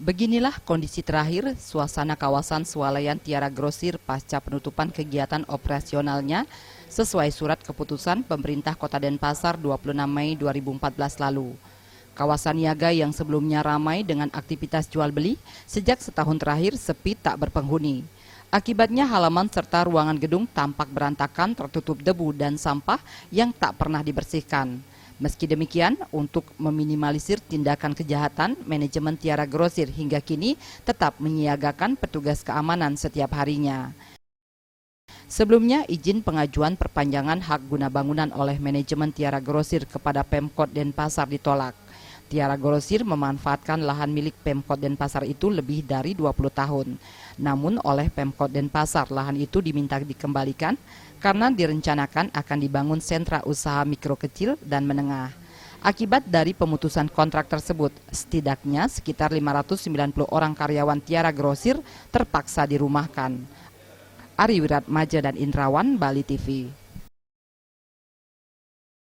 Beginilah kondisi terakhir suasana kawasan swalayan Tiara Grosir pasca penutupan kegiatan operasionalnya sesuai surat keputusan pemerintah Kota Denpasar 26 Mei 2014 lalu. Kawasan niaga yang sebelumnya ramai dengan aktivitas jual beli sejak setahun terakhir sepi tak berpenghuni. Akibatnya halaman serta ruangan gedung tampak berantakan, tertutup debu dan sampah yang tak pernah dibersihkan. Meski demikian, untuk meminimalisir tindakan kejahatan, manajemen Tiara Grosir hingga kini tetap menyiagakan petugas keamanan setiap harinya. Sebelumnya, izin pengajuan perpanjangan hak guna bangunan oleh manajemen Tiara Grosir kepada Pemkot Denpasar ditolak. Tiara Grosir memanfaatkan lahan milik Pemkot Denpasar itu lebih dari 20 tahun. Namun oleh Pemkot Denpasar, lahan itu diminta dikembalikan karena direncanakan akan dibangun sentra usaha mikro kecil dan menengah. Akibat dari pemutusan kontrak tersebut, setidaknya sekitar 590 orang karyawan Tiara Grosir terpaksa dirumahkan. Ari Wiratmaja dan Indrawan, Bali TV.